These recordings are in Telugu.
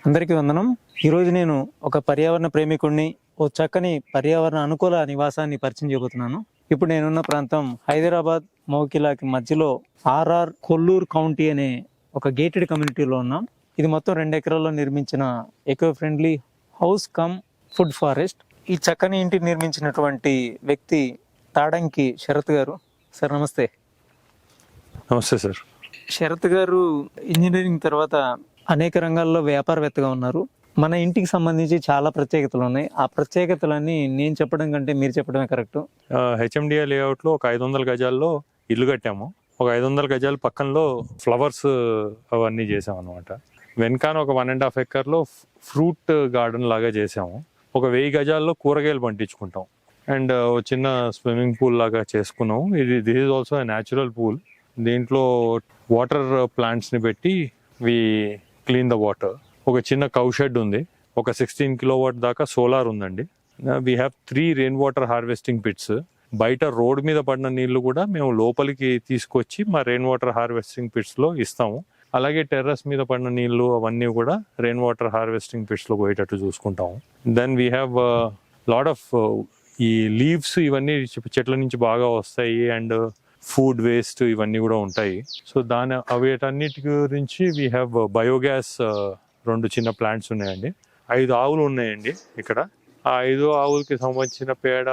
అందరికీ వందనం. ఈరోజు నేను ఒక పర్యావరణ ప్రేమికుడిని, ఓ చక్కని పర్యావరణ అనుకూల నివాసాన్ని పరిచయం చేయబోతున్నాను. ఇప్పుడు నేనున్న ప్రాంతం హైదరాబాద్ మౌకిలాకి మధ్యలో ఆర్ఆర్ కొల్లూరు కౌంటీ అనే ఒక గేటెడ్ కమ్యూనిటీలో ఉన్నాం. ఇది మొత్తం 2 ఎకరాల్లో నిర్మించిన eco friendly house come food forest. ఈ చక్కని ఇంటిని నిర్మించినటువంటి వ్యక్తి తాడంకి శరత్ గారు. సార్ నమస్తే. నమస్తే సార్. శరత్ గారు ఇంజనీరింగ్ తర్వాత అనేక రంగాల్లో వ్యాపారవేత్తగా ఉన్నారు. మన ఇంటికి సంబంధించి చాలా ప్రత్యేకతలు ఉన్నాయి. ఆ ప్రత్యేకతలన్నీ నేను చెప్పడం కంటే మీరు చెప్పడమే కరెక్ట్. హెచ్ఎండిఏ లేఅవుట్లో ఒక 500 గజాల్లో ఇల్లు కట్టాము. ఒక 500 గజాల పక్కనలో ఫ్లవర్స్ అవన్నీ చేసాం అనమాట. వెనకాన ఒక 1.5 ఎకర్లో ఫ్రూట్ గార్డెన్ లాగా చేసాము. ఒక 1000 గజాల్లో కూరగాయలు పండించుకుంటాం. అండ్ చిన్న స్విమ్మింగ్ పూల్ లాగా చేసుకున్నాము. This is also natural pool. దీంట్లో వాటర్ ప్లాంట్స్ని పెట్టి వి క్లీన్ ద వాటర్. ఒక చిన్న కౌ షెడ్ ఉంది. ఒక 16 కిలోవాట్ దాకా సోలార్ ఉందండి. We have 3 rain water harvesting pits. బయట రోడ్ మీద పడిన నీళ్లు కూడా మేము లోపలికి తీసుకొచ్చి మా రెయిన్ వాటర్ హార్వెస్టింగ్ పిట్స్లో ఇస్తాము. అలాగే టెర్రస్ మీద పడిన నీళ్లు అవన్నీ కూడా రెయిన్ వాటర్ హార్వెస్టింగ్ పిట్స్లో పోయేటట్టు చూసుకుంటాము. Then we have lot of ఈ లీవ్స్ ఇవన్నీ చెట్ల నుంచి బాగా వస్తాయి. అండ్ ఫుడ్ వేస్ట్ ఇవన్నీ కూడా ఉంటాయి. సో వీటన్నిటి గురించి వీ హ్యావ్ బయోగ్యాస్ 2 చిన్న ప్లాంట్స్ ఉన్నాయండి. 5 ఆవులు ఉన్నాయండి ఇక్కడ. ఆ 5 ఆవులకి సంబంధించిన పేడ,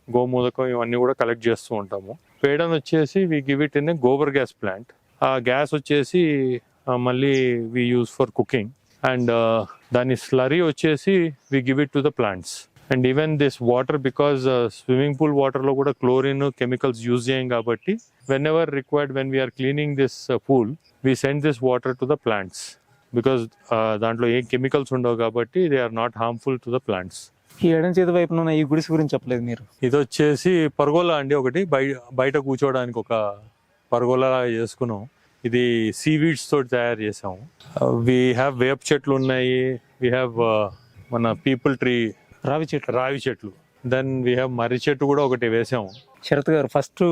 గోమూలకం ఇవన్నీ కూడా కలెక్ట్ చేస్తూ ఉంటాము. పేడను వచ్చేసి we give it in a gobar gas plant. ఆ గ్యాస్ వచ్చేసి మళ్ళీ we use for cooking. And దాని స్లరీ వచ్చేసి we give it to the plants. And even this water, because swimming pool వాటర్లో కూడా క్లోరిన్ కెమికల్స్ యూజ్ చేయం కాబట్టి వెన్ ఎవర్ రిక్వైర్డ్ వెన్ we are cleaning this pool we send this water to the plants. Because దాంట్లో ఏం కెమికల్స్ ఉండవు కాబట్టి they are not harmful to the plants. ఈ ఎడం చేతి వైపున ఉన్న ఈ గుడిసె గురించి చెప్పలేదు మీరు. ఇది వచ్చేసి పర్గోలా అండి. ఒకటి బయట కూర్చోవడానికి ఒక పర్గోలా చేసుకున్నాం. ఇది సీవీడ్స్ తోటి తయారు చేసాము. వీ హ్యావ్ వేప చెట్లు ఉన్నాయి. వీ హ్యావ్ మన పీపుల్ ట్రీ, రావి చెట్లు. దెన్ వీ హ్యావ్ మర్రి చెట్టు కూడా ఒకటి వేసాము. శరత్ గారు, ఫస్ట్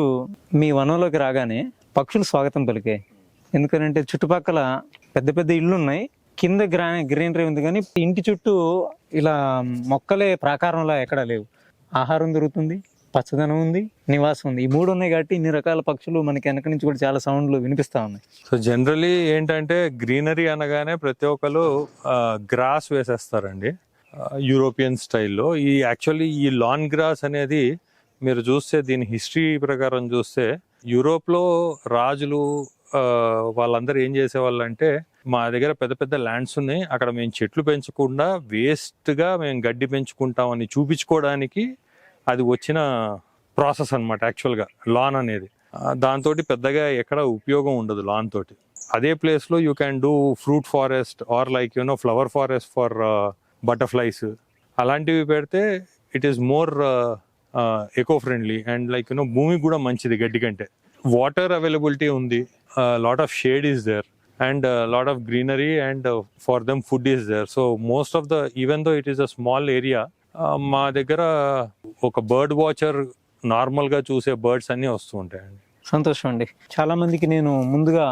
మీ వనంలోకి రాగానే పక్షులు స్వాగతం పలికాయి. ఎందుకంటే చుట్టుపక్కల పెద్ద పెద్ద ఇళ్ళు ఉన్నాయి. కింద గ్రీనరీ ఉంది, కానీ ఇంటి చుట్టూ ఇలా మొక్కలే ప్రాకారంలో ఎక్కడా లేవు. ఆహారం దొరుకుతుంది, పచ్చదనం ఉంది, నివాసం ఉంది. ఈ 3 ఉన్నాయి కాబట్టి ఇన్ని రకాల పక్షులు మనకి వెనక నుంచి కూడా చాలా సౌండ్లు వినిపిస్తా ఉన్నాయి. సో జనరలీ ఏంటంటే గ్రీనరీ అనగానే ప్రతి ఒక్కరు గ్రాస్ వేసేస్తారండి, యూరోపియన్ స్టైల్లో. యాక్చువల్లీ ఈ లాన్ గ్రాస్ అనేది మీరు చూస్తే, దీని హిస్టరీ ప్రకారం చూస్తే, యూరోప్లో రాజులు వాళ్ళందరూ ఏం చేసేవాళ్ళు అంటే, మా దగ్గర పెద్ద పెద్ద ల్యాండ్స్ ఉన్నాయి, అక్కడ మేము చెట్లు పెంచకుండా వేస్ట్గా మేము గడ్డి పెంచుకుంటామని చూపించుకోవడానికి అది వచ్చిన ప్రాసెస్ అనమాట. యాక్చువల్గా లాన్ అనేది దాంతో పెద్దగా ఎక్కడ ఉపయోగం ఉండదు లాన్ తోటి. అదే ప్లేస్లో you can do fruit forest or like flower forest for butterflies. అలాంటివి పెడితే it is more eco friendly and like భూమికి కూడా మంచిది గడ్డి కంటే. వాటర్ అవైలబిలిటీ ఉంది, lot of shade is there and lot of greenery and for them food is there. So most of the, even though it is a small area, మా దగ్గర ఒక బర్డ్ వాచర్ నార్మల్గా చూసే బర్డ్స్ అన్నీ వస్తూ ఉంటాయండి. సంతోషం అండి. చాలా మందికి నేను ముందుగా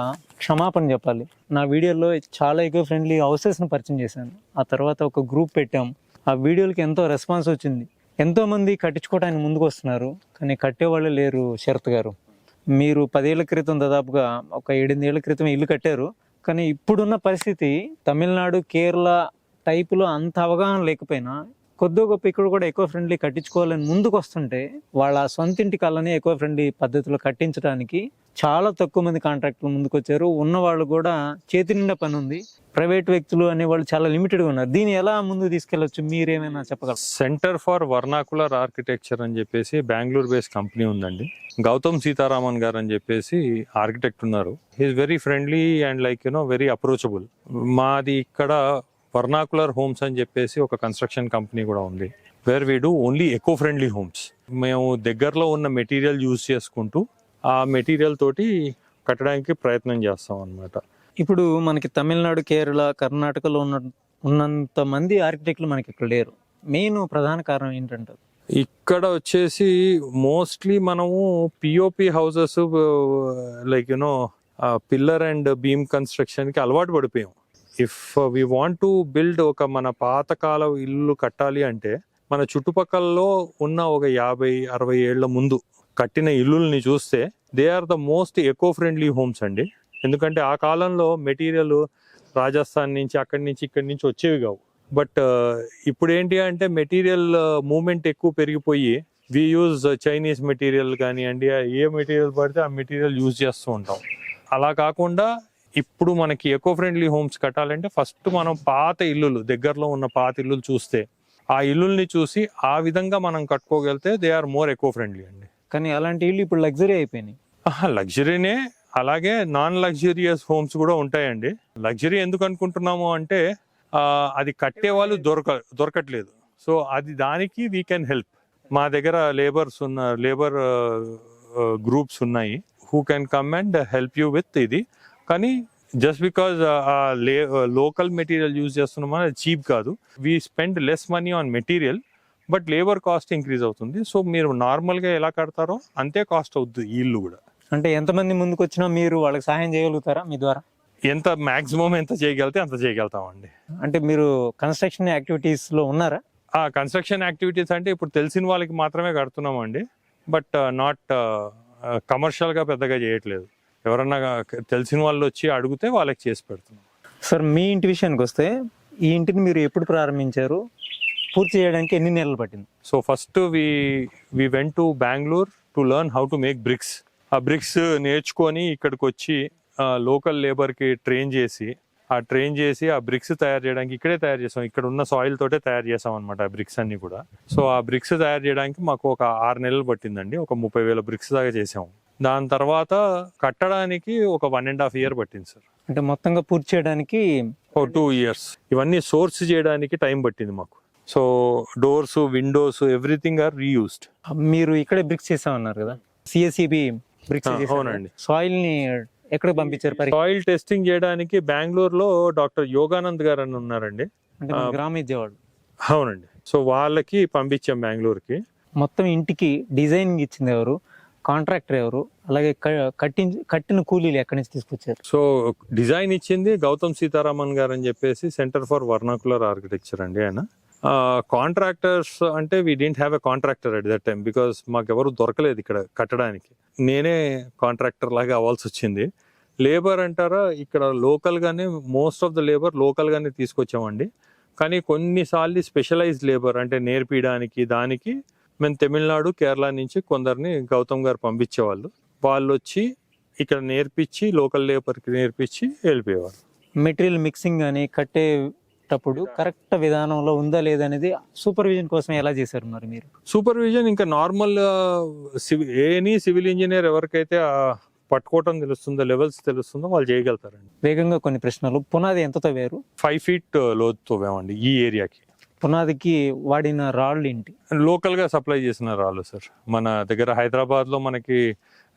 క్షమాపణ చెప్పాలి. నా వీడియోలో చాలా ఎకో ఫ్రెండ్లీ హౌసెస్ని పరిచయం చేశాను. ఆ తర్వాత ఒక గ్రూప్ పెట్టాం. ఆ వీడియోలకి ఎంతో రెస్పాన్స్ వచ్చింది. ఎంతో మంది కట్టించుకోవడానికి ముందుకు వస్తున్నారు, కానీ కట్టేవాళ్ళు లేరు. శరత్ గారు, మీరు 10 ఏళ్ల క్రితం, దాదాపుగా ఒక 7-8 ఏళ్ల క్రితం ఇల్లు కట్టారు. కానీ ఇప్పుడున్న పరిస్థితి తమిళనాడు, కేరళ టైపులో అంత అవగాహన లేకపోయినా కొద్ది గొప్ప ఇక్కడ కూడా ఎకో ఫ్రెండ్లీ కట్టించుకోవాలని ముందుకు వస్తుంటే, వాళ్ళ సొంత ఇంటి కళ్ళని ఎకో ఫ్రెండ్లీ పద్ధతిలో కట్టించడానికి చాలా తక్కువ మంది కాంట్రాక్టులు ముందుకు వచ్చారు. ఉన్నవాళ్ళు కూడా చేతి నిండా పని ఉంది. ప్రైవేట్ వ్యక్తులు అనేవాళ్ళు చాలా లిమిటెడ్గా ఉన్నారు. దీన్ని ఎలా ముందుకు తీసుకెళ్లొచ్చు, మీరేమైనా చెప్పగలరు? సెంటర్ ఫర్ వర్నాకులర్ ఆర్కిటెక్చర్ అని చెప్పేసి బెంగళూరు బేస్డ్ కంపెనీ ఉందండి. గౌతమ్ సీతారామన్ గారు అని చెప్పేసి ఆర్కిటెక్ట్ ఉన్నారు. He is very friendly and like very approachable. మాది ఇక్కడ వర్నాకులర్ హోమ్స్ అని చెప్పేసి ఒక కన్స్ట్రక్షన్ కంపెనీ కూడా ఉంది, where we do only echo friendly homes. మేము దగ్గరలో ఉన్న మెటీరియల్ యూజ్ చేసుకుంటూ ఆ మెటీరియల్ తోటి కట్టడానికి ప్రయత్నం చేస్తాం అన్నమాట. ఇప్పుడు మనకి తమిళనాడు, కేరళ, కర్ణాటకలో ఉన్నంత మంది ఆర్కిటెక్టులు మనకి ఇక్కడ లేరు. మెయిన్ ప్రధాన కారణం ఏంటంటే, ఇక్కడ వచ్చేసి మోస్ట్లీ మనము POP houses like pillar and beam construction కి అలవాటు పడిపోయాం. If we want to build ఒక మన పాతకాల ఇల్లు కట్టాలి అంటే మన చుట్టుపక్కలలో ఉన్న ఒక 50-60 ఏళ్ల ముందు కట్టిన ఇల్లుల్ని చూస్తే they are the most eco friendly homes అండి. ఎందుకంటే ఆ కాలంలో మెటీరియల్ రాజస్థాన్ నుంచి అక్కడి నుంచి ఇక్కడి నుంచి వచ్చేవి కావు. బట్ ఇప్పుడు ఏంటి అంటే మెటీరియల్ మూవ్మెంట్ ఎక్కువ పెరిగిపోయి వి యూజ్ చైనీస్ మెటీరియల్ కానివ్వండి, ఏ మెటీరియల్ పడితే ఆ మెటీరియల్ యూజ్ చేస్తూ ఉంటాం. అలా కాకుండా ఇప్పుడు మనకి ఎకో ఫ్రెండ్లీ హోమ్స్ కట్టాలంటే ఫస్ట్ మనం పాత ఇల్లులు, దగ్గరలో ఉన్న పాత ఇల్లులు చూస్తే ఆ ఇల్లుల్ని చూసి ఆ విధంగా మనం కట్టుకోగలిగితే they are more eco friendly అండి. కానీ అలాంటి ఇల్లు ఇప్పుడు లగ్జరీ అయిపోయినాయి. లగ్జరీనే, అలాగే నాన్ లగ్జరియస్ హోమ్స్ కూడా ఉంటాయండి. లగ్జరీ ఎందుకు అనుకుంటున్నాము అంటే అది కట్టే వాళ్ళు దొరకట్లేదు. సో అది దానికి వీ కెన్ హెల్ప్. మా దగ్గర లేబర్ గ్రూప్స్ ఉన్నాయి who can come and help you with ఇది. కానీ just because local material use చేస్తున్నామని అది చీప్ కాదు. We spend less money on material but labour cost increase అవుతుంది. సో మీరు నార్మల్గా ఎలా కడతారో అంతే కాస్ట్ అవుతుంది ఈ ఇల్లు కూడా. అంటే ఎంతమంది ముందుకు వచ్చినా మీరు వాళ్ళకి సహాయం చేయగలుగుతారా మీ ద్వారా? ఎంత మాక్సిమం ఎంత చేయగలితే అంత చేయగలుగుతామండి. అంటే మీరు కన్స్ట్రక్షన్ యాక్టివిటీస్లో ఉన్నారా? కన్స్ట్రక్షన్ యాక్టివిటీస్ అంటే ఇప్పుడు తెలిసిన వాళ్ళకి మాత్రమే కడుతున్నామండి. బట్ నాట్ కమర్షియల్గా పెద్దగా చేయట్లేదు. ఎవరన్నా తెలిసిన వాళ్ళు వచ్చి అడిగితే వాళ్ళకి చేసి పెడుతున్నాం. సార్, మీ ఇంటి విషయానికి వస్తే ఈ ఇంటిని మీరు ఎప్పుడు ప్రారంభించారు? పూర్తి చేయడానికి ఎన్ని నెలలు పట్టింది? So first we went to Bengaluru to learn how to make bricks. ఆ బ్రిక్స్ నేర్చుకొని ఇక్కడికి వచ్చి లోకల్ లేబర్కి ట్రైన్ చేసి ఆ బ్రిక్స్ తయారు చేయడానికి ఇక్కడే తయారు చేసాం. ఇక్కడ ఉన్న సాయిల్ తోటే తయారు చేసాం అనమాట ఆ బ్రిక్స్ అన్ని కూడా. సో ఆ బ్రిక్స్ తయారు చేయడానికి మాకు ఒక 6 నెలలు పట్టిందండి. ఒక 30,000 బ్రిక్స్ దాకా చేసాము. దాని తర్వాత కట్టడానికి ఒక 1.5 year పట్టింది సార్. అంటే మొత్తంగా పూర్తి చేయడానికి 2 years. ఇవన్నీ సోర్స్ చేయడానికి టైం పట్టింది మాకు. So doors, windows, everything are reused. మీరు ఇక్కడే బ్రిక్స్ చేసామన్నారు కదా, సిఎస్సిబి బ్రిక్స్. అవునండి. సాయిల్ ని ఎక్కడ పంపించారు? సాయిల్ టెస్టింగ్ చేయడానికి బెంగళూరులో డాక్టర్ యోగానంద్ గారు అని ఉన్నారండి. అంటే గ్రామ విద్యవాడు. అవునండి. సో వాళ్ళకి పంపించాం బెంగళూరుకి. మొత్తం ఇంటికి డిజైనింగ్ ఇచ్చింది ఎవరు? కాంట్రాక్టర్ ఎవరు? అలాగే కట్టిన కూలీలు ఎక్కడి నుంచి తీసుకొచ్చారు? సో డిజైన్ ఇచ్చింది గౌతమ్ సీతారామన్ గారు అని చెప్పేసి సెంటర్ ఫర్ వర్నాకులర్ ఆర్కిటెక్చర్ అండి ఆయన. కాంట్రాక్టర్స్ అంటే we didn't have a contractor at that time because మాకు ఎవరు దొరకలేదు ఇక్కడ కట్టడానికి. నేనే కాంట్రాక్టర్ లాగా అవ్వాల్సి వచ్చింది. లేబర్ అంటారా, ఇక్కడ లోకల్గానే మోస్ట్ ఆఫ్ ద లేబర్ లోకల్గానే తీసుకొచ్చామండి. కానీ కొన్నిసార్లు స్పెషలైజ్డ్ లేబర్ అంటే నేర్పించడానికి దానికి మేము తమిళనాడు, కేరళ నుంచి కొందరిని గౌతమ్ గారు పంపించేవాళ్ళు. వాళ్ళు వచ్చి ఇక్కడ నేర్పించి లోకల్ లేబర్కి నేర్పించి వెళ్ళిపోయేవాళ్ళు. మెటీరియల్ మిక్సింగ్ అని కట్టేటప్పుడు కరెక్ట్ విధానంలో ఉందా లేదనేది సూపర్విజన్ కోసం ఎలా చేశారు మరి మీరు? సూపర్విజన్ ఇంకా నార్మల్ ఎనీ సివిల్ ఇంజనీర్ ఎవరికైతే పట్టుకోవటం తెలుస్తుందో, లెవెల్స్ తెలుస్తుందో వాళ్ళు చేయగలుగుతారండి. వేగంగా కొన్ని ప్రశ్నలు. పునాది ఎంత తవ్వారు? 5 feet లోతు తవ్వామండి ఈ ఏరియాకి. పునాదికి వాడిన రాళ్ళు ఏంటి? లోకల్ గా సప్లై చేసిన రాళ్ళు సార్. మన దగ్గర హైదరాబాద్ లో మనకి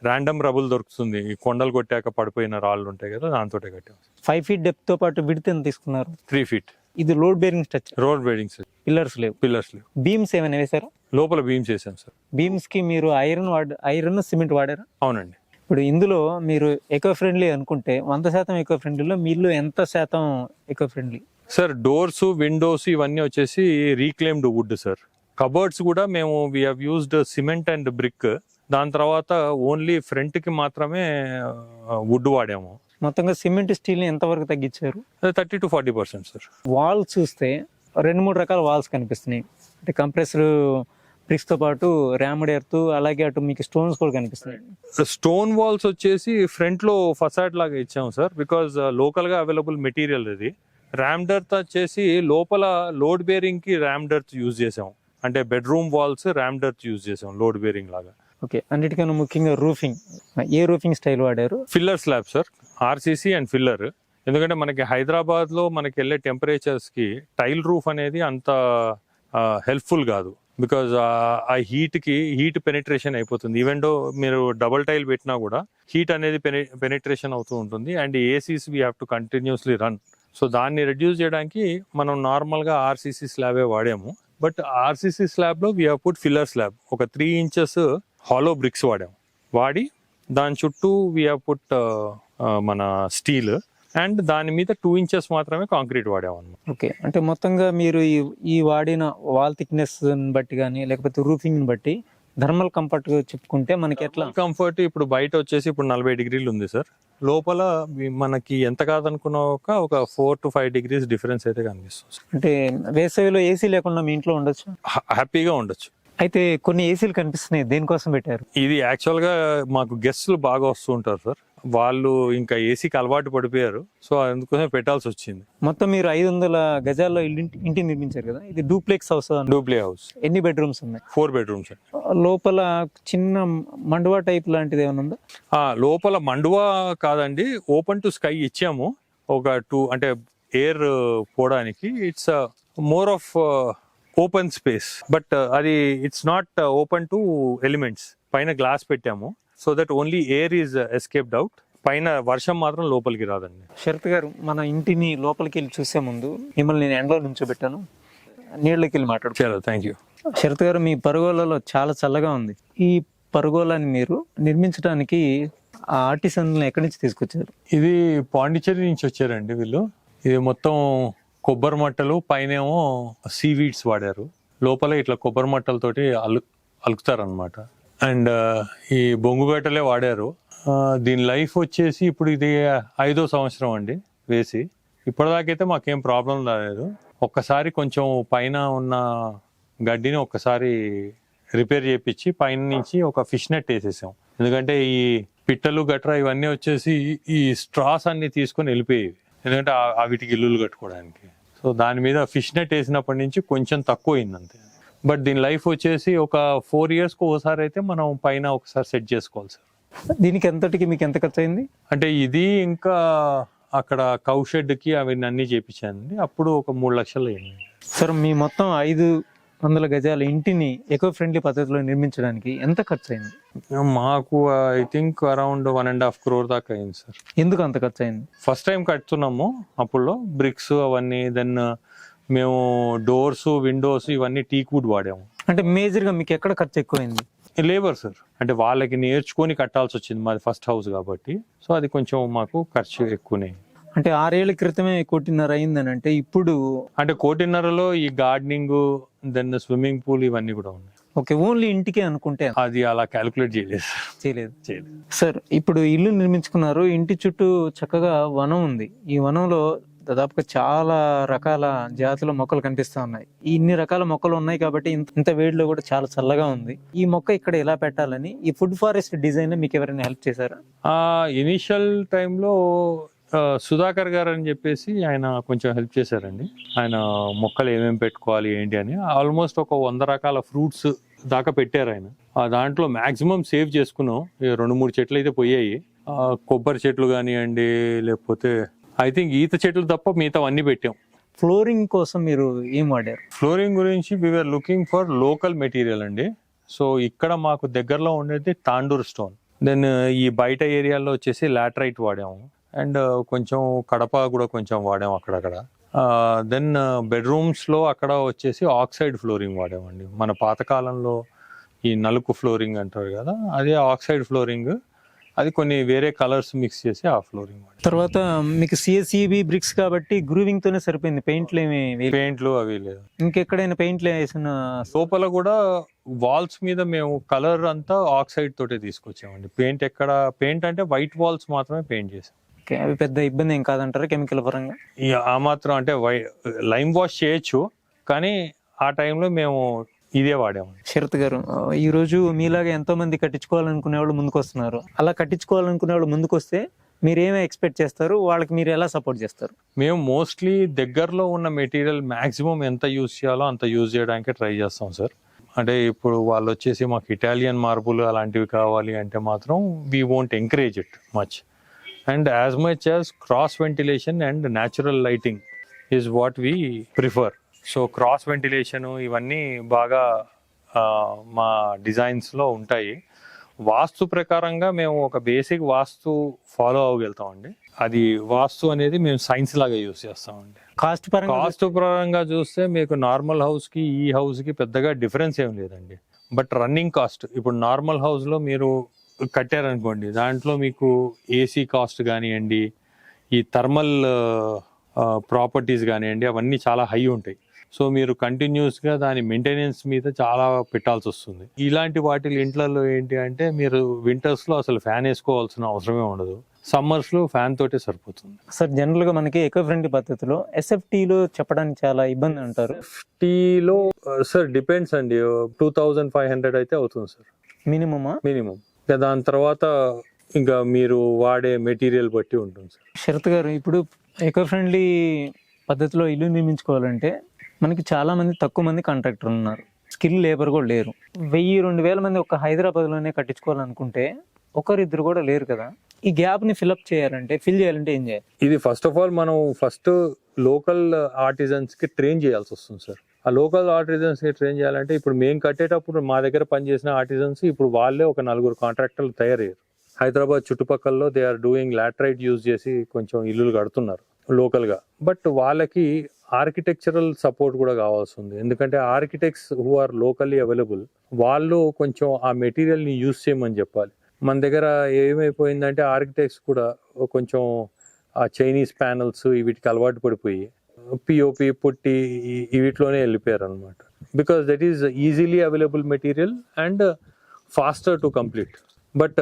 ర్యాండమ్ రబుల్ దొరుకుతుంది. ఈ కొండలు కొట్టాక పడిపోయిన రాళ్ళు ఉంటాయి కదా, దాంతో కట్టాం. 5 feet డెప్త్ తో పాటు విడ్త్ ఎంత తీసుకున్నారు? 3 feet. ఇది load bearing structure. Road bearing sir. Pillars లేవు. బీమ్స్ ఏమైనా వేసారా? లోపల బీమ్స్ వేసాం సార్. బీమ్స్ కి మీరు ఐరన్ సిమెంట్ వాడారా? అవునండి. ఇప్పుడు ఇందులో మీరు ఎకో ఫ్రెండ్లీ అనుకుంటే 100% ఎకో ఫ్రెండ్లీలో మీలో ఎంత శాతం eco friendly? Sir doors, Windows ఇవన్నీ వచ్చేసి రీక్లెయిమ్డ్ వుడ్ సార్. కబర్డ్స్ కూడా మేము we have used cement and brick. దాని తర్వాత ఓన్లీ ఫ్రంట్ కి మాత్రమే వుడ్ వాడాము. మొత్తంగా సిమెంట్ స్టీల్ ని ఎంత వరకు తగ్గించారు? 30 to 40% సార్. వాల్స్ చూస్తే 2-3 రకాల వాల్స్ కనిపిస్తున్నాయి. అంటే కంప్రెసర్ బ్రిక్స్ తో పాటు ర్యామ్డ్ ఎర్త్, అలాగే అటు మీకు స్టోన్స్ కూడా కనిపిస్తున్నాయి. స్టోన్ వాల్స్ వచ్చేసి ఫ్రంట్ లో ఫసాడ్ లాగా ఇచ్చాము సార్, బికాజ్ లోకల్ గా అవైలబుల్ మెటీరియల్ ఇది. ర్యామ్ డర్త్ వచ్చేసి లోపల లోడ్ బేరింగ్ కి ర్యామ్ డర్త్ యూజ్ చేసాం. అంటే bedroom walls rammed earth use చేసాం లోడ్ బేరింగ్ లాగా. ఓకే, అన్నిటికన్నా ముఖ్యంగా రూఫింగ్. ఏ రూఫింగ్ స్టైల్ వాడారు? Filler slab sir, RCC and filler. ఎందుకంటే మనకి హైదరాబాద్ లో మనకి వెళ్ళే టెంపరేచర్స్ కి టైల్ రూఫ్ అనేది అంత హెల్ప్ఫుల్ కాదు. బికాజ్ ఆ హీట్ పెనిట్రేషన్ అయిపోతుంది. ఈవెన్ దో మీరు డబుల్ టైల్ పెట్టినా కూడా హీట్ అనేది పెనిట్రేషన్ అవుతూ ఉంటుంది. And ACs we have to continuously run. So దాన్ని రెడ్యూస్ చేయడానికి మనం నార్మల్గా ఆర్సీసీ స్లాబే వాడాము. బట్ ఆర్సీసీ స్లాబ్లో we have put filler slab. ఒక 3 inches హాలో బ్రిక్స్ వాడాము. వాడి దాని చుట్టూ వీ హ్యావ్ పుట్ మన స్టీల్. అండ్ దాని మీద 2 inches మాత్రమే కాంక్రీట్ వాడాం అన్నమాట. ఓకే, అంటే మొత్తంగా మీరు ఈ వాడిన వాల్ థిక్నెస్ బట్టి కానీ లేకపోతే రూఫింగ్ బట్టి థర్మల్ కంఫర్ట్ చెప్పుకుంటే మనకి ఎట్లా? కంఫర్ట్ ఇప్పుడు బయట వచ్చేసి ఇప్పుడు 40 degrees ఉంది సార్. లోపల మనకి ఎంత కాదనుకున్నా ఒక 4 to 5 degrees డిఫరెన్స్ అయితే కనిపిస్తుంది. అంటే వేసవిలో ఏసీ లేకుండా మీ ఇంట్లో ఉండొచ్చు, హ్యాపీగా ఉండొచ్చు. అయితే కొన్ని ఏసీలు కనిపిస్తున్నాయి, దేనికోసం పెట్టారు? ఇది యాక్చువల్ గా మాకు గెస్ట్లు బాగా వస్తూ ఉంటారు సార్. వాళ్ళు ఇంకా ఏసీకి అలవాటు పడిపోయారు, సో అందుకోసం పెట్టాల్సి వచ్చింది. మొత్తం మీరు 500 గజాల్లో ఇంటి నిర్మించారు కదా, ఇది డూప్లెక్స్ హౌస్. డూప్లే హౌస్. ఎన్ని బెడ్రూమ్స్ ఉన్నాయి? 4 bedrooms. లోపల చిన్న మండువా టైప్ లాంటిది ఏమైనా ఉందా? లోపల మండువా కాదండి, ఓపెన్ టు స్కై ఇచ్చాము. ఒక 2 అంటే ఎయిర్ పోవడానికి. It's more of open space, but అది it's not open to elements. పైన గ్లాస్ పెట్టాము so that only air is escaped out. పైన వర్షం మాత్రం లోపలికి రాదండి. శరత్ గారు, మన ఇంటిని లోపలికి వెళ్ళి చూసే ముందు మిమ్మల్ని నేను ఎండలో నుంచోబెట్టాను, నీళ్ళకి వెళ్ళి మాట్లాడు. చాలా థ్యాంక్ యూ. శరత్ గారు, మీ పరుగోలలో చాలా చల్లగా ఉంది. ఈ పరుగోలాన్ని మీరు నిర్మించడానికి ఆ ఆర్టిసన్లను ఎక్కడి నుంచి తీసుకొచ్చారు? ఇది పాండిచ్చేరి నుంచి వచ్చారండి వీళ్ళు. ఇది మొత్తం కొబ్బరి మట్టలు, పైనేమో సీవీడ్స్ వాడారు. లోపల ఇట్లా కొబ్బరి మట్టలతోటి అలుకుతారనమాట. అండ్ ఈ బొంగుగట్టలే వాడారు. దీని లైఫ్ వచ్చేసి ఇప్పుడు ఇది 5వ సంవత్సరం అండి వేసి. ఇప్పటిదాకైతే మాకేం ప్రాబ్లం రాలేదు. ఒక్కసారి కొంచెం పైన ఉన్న గడ్డిని ఒక్కసారి రిపేర్ చేయించి పైన నుంచి ఒక ఫిష్ నెట్ వేసేసాం. ఎందుకంటే ఈ పిట్టలు గట్రా ఇవన్నీ వచ్చేసి ఈ స్ట్రాస్ అన్ని తీసుకొని వెళ్ళిపోయేవి, ఎందుకంటే వీటికి ఇల్లులు కట్టుకోవడానికి. సో దాని మీద ఫిష్ నెట్ వేసినప్పటి నుంచి కొంచెం తక్కువ అయింది అంతే. బట్ దీని లైఫ్ వచ్చేసి ఒక 4 yearsకి ఒకసారి అయితే మనం పైన ఒకసారి సెట్ చేసుకోవాలి సార్. దీనికి ఎంతటికి మీకు ఎంత ఖర్చు అయింది? అంటే ఇది ఇంకా అక్కడ కౌ షెడ్కి అవన్నీ అన్ని చేయించానండి, అప్పుడు ఒక 3 లక్షలు అయింది సార్. మీ మొత్తం 500 గజాల ఇంటిని ఎకో ఫ్రెండ్లీ పద్ధతిలో నిర్మించడానికి ఎంత ఖర్చు అయింది? మాకు ఐ థింక్ అరౌండ్ 1.5 crore దాకా అయింది సార్. ఎందుకు అంత ఖర్చు అయింది? ఫస్ట్ టైం కట్టుతున్నాము, అప్పుడులో బ్రిక్స్ అవన్నీ, దెన్ మేము డోర్స్ విండోస్ ఇవన్నీ టీక్ వుడ్ వాడాము. అంటే మేజర్ గా మీకు ఎక్కడ ఖర్చు ఎక్కువైంది? లేబర్ సార్, అంటే వాళ్ళకి నేర్చుకొని కట్టాల్సి వచ్చింది, మాది ఫస్ట్ హౌస్ కాబట్టి. సో అది కొంచెం మాకు ఖర్చు ఎక్కువనే. అంటే 6 ఏళ్ల క్రితమే 1.5 అయిందని అంటే ఇప్పుడు అంటే 1.5లో ఈ గార్డెనింగ్, దెన్ స్విమ్మింగ్ పూల్ ఇవన్నీ కూడా ఉన్నాయి. ఓకే, ఓన్లీ ఇంటికే అనుకుంటే అది అలా క్యాలిక్యులేట్ చేయలేదు చేయలేదు సార్. ఇప్పుడు ఇల్లు నిర్మించుకున్నారు, ఇంటి చుట్టూ చక్కగా వనం ఉంది. ఈ వనంలో దాదాపుగా చాలా రకాల జాతుల మొక్కలు కనిపిస్తా ఉన్నాయి. ఇన్ని రకాల మొక్కలు ఉన్నాయి కాబట్టి ఇంత వేడిలో కూడా చాలా చల్లగా ఉంది. ఈ మొక్క ఇక్కడ ఎలా పెట్టాలని ఈ ఫుడ్ ఫారెస్ట్ డిజైన్ మీకు ఎవరైనా హెల్ప్ చేశారా? ఇనిషియల్ టైంలో సుధాకర్ గారు అని చెప్పేసి ఆయన కొంచెం హెల్ప్ చేశారండి. ఆయన మొక్కలు ఏమేమి పెట్టుకోవాలి ఏంటి అని ఆల్మోస్ట్ ఒక 100 రకాల ఫ్రూట్స్ దాకా పెట్టారు ఆయన. దాంట్లో మాక్సిమం సేవ్ చేసుకున్నాం. 2-3 చెట్లు అయితే పోయాయి. కొబ్బరి చెట్లు కానివ్వండి, లేకపోతే ఐ థింక్ ఈత చెట్లు తప్ప మిగతా అన్ని పెట్టాం. ఫ్లోరింగ్ కోసం మీరు ఏం వాడారు? ఫ్లోరింగ్ గురించి we are looking for local material అండి. సో ఇక్కడ మాకు దగ్గరలో ఉండేది తాండూర్ స్టోన్, దెన్ ఈ బయట ఏరియాలో వచ్చేసి లాటరైట్ వాడాము, అండ్ కొంచెం కడప కూడా కొంచెం వాడాము అక్కడక్కడ. దెన్ బెడ్రూమ్స్ లో అక్కడ వచ్చేసి ఆక్సైడ్ ఫ్లోరింగ్ వాడామండి. మన పాతకాలంలో ఈ నలుపు ఫ్లోరింగ్ అంటారు కదా, అదే ఆక్సైడ్ ఫ్లోరింగ్. అది కొన్ని వేరే కలర్స్ మిక్స్ చేసి ఆ ఫ్లోరింగ్. తర్వాత మీకు సిఎస్ఈబి బ్రిక్స్ కాబట్టి గ్రూవింగ్ తోనే సరిపోయింది, పెయింట్లు అవి లేదు. ఇంకెక్కడైనా పెయింట్లు వేసిన? లోపల కూడా వాల్స్ మీద మేము కలర్ అంతా ఆక్సైడ్ తోటే తీసుకొచ్చామండి. పెయింట్ అంటే వైట్ వాల్స్ మాత్రమే పెయింట్ చేసాం. అవి పెద్ద ఇబ్బంది ఏం కాదంటారా కెమికల్ పరంగా? ఆ మాత్రం అంటే లైమ్ వాష్ చేయొచ్చు, కానీ ఆ టైంలో మేము ఇదే వాడాము. శరత్ గారు, ఈ రోజు మీలాగా ఎంతో మంది కట్టించుకోవాలనుకునే వాళ్ళు ముందుకు వస్తున్నారు. అలా కట్టించుకోవాలనుకునే వాళ్ళు ముందుకు వస్తే మీరు ఏమి ఎక్స్పెక్ట్ చేస్తారు? వాళ్ళకి మీరు ఎలా సపోర్ట్ చేస్తారు? మేము మోస్ట్లీ దగ్గరలో ఉన్న మెటీరియల్ మాక్సిమం ఎంత యూజ్ చేయాలో అంత యూజ్ చేయడానికి ట్రై చేస్తాం సార్. అంటే ఇప్పుడు వాళ్ళు వచ్చేసి మాకు ఇటాలియన్ మార్బుల్ అలాంటివి కావాలి అంటే మాత్రం we won't encourage it much, and as much as cross ventilation and natural lighting is what we prefer. So cross ventilation ఇవన్నీ బాగా మా డిజైన్స్లో ఉంటాయి. వాస్తు ప్రకారంగా మేము ఒక బేసిక్ వాస్తు ఫాలో అవ్వగలుగుతామండి. అది వాస్తు అనేది మేము సైన్స్ లాగా యూజ్ చేస్తామండి. కాస్ట్ పరంగా చూస్తే మీకు నార్మల్ హౌస్కి ఈ హౌస్కి పెద్దగా డిఫరెన్స్ ఏం లేదండి. బట్ రన్నింగ్ కాస్ట్, ఇప్పుడు నార్మల్ హౌస్లో మీరు కట్టారనుకోండి, దాంట్లో మీకు ఏసీ కాస్ట్ కానివ్వండి, ఈ థర్మల్ ప్రాపర్టీస్ కానివ్వండి అవన్నీ చాలా హై ఉంటాయి. సో మీరు కంటిన్యూస్గా దాని మెయింటెనెన్స్ మీద చాలా పెట్టాల్సి వస్తుంది. ఇలాంటి వాటి ఇంట్లలో ఏంటి అంటే మీరు వింటర్స్లో అసలు ఫ్యాన్ వేసుకోవాల్సిన అవసరమే ఉండదు, సమ్మర్స్లో ఫ్యాన్ తోటే సరిపోతుంది. సార్ జనరల్గా మనకి ఎకో ఫ్రెండ్లీ పద్ధతిలో ఎస్ఎఫ్టీలో చెప్పడానికి చాలా ఇబ్బంది అంటారు. టీలో సార్ డిపెండ్స్ అండి, 2500 అయితే అవుతుంది సార్ మినిమమా? మినిమం. దాని తర్వాత ఇంకా మీరు వాడే మెటీరియల్ బట్టి ఉంటుంది సార్. శరత్ గారు, ఇప్పుడు ఎకో ఫ్రెండ్లీ పద్ధతిలో ఇల్లు నిర్మించుకోవాలంటే మనకి చాలా మంది తక్కువ మంది కాంట్రాక్టర్లు ఉన్నారు, స్కిల్ లేబర్ కూడా లేరు. 1000-2000 మంది ఒక హైదరాబాద్లోనే కట్టించుకోవాలనుకుంటే ఒకరిద్దరు కూడా లేరు కదా. ఈ గ్యాప్ని ఫిల్ చేయాలంటే ఏం చేయాలి? ఇది ఫస్ట్ ఆఫ్ ఆల్ మనం లోకల్ ఆర్టిజన్స్కి ట్రైన్ చేయాల్సి వస్తుంది సార్. ఆ లోకల్ ఆర్టిజన్స్కి ట్రైన్ చేయాలంటే ఇప్పుడు మేము కట్టేటప్పుడు మా దగ్గర పనిచేసిన ఆర్టిజన్స్ ఇప్పుడు వాళ్ళే ఒక 4 కాంట్రాక్టర్లు తయారయ్యారు. హైదరాబాద్ చుట్టుపక్కల they are doing laterite use చేసి కొంచెం ఇల్లులు కడుతున్నారు లోకల్గా. బట్ వాళ్ళకి ఆర్కిటెక్చరల్ సపోర్ట్ కూడా కావాల్సి ఉంది, ఎందుకంటే architects who are locally available వాళ్ళు కొంచెం ఆ మెటీరియల్ని యూజ్ చేయమని చెప్పాలి. మన దగ్గర ఏమైపోయిందంటే ఆర్కిటెక్ట్స్ కూడా కొంచెం ఆ చైనీస్ ప్యానల్స్ వీటికి అలవాటు పడిపోయి పిఓపి పుట్టి వీటిలోనే వెళ్ళిపోయారు అనమాట. Because that is easily available material and faster to complete. But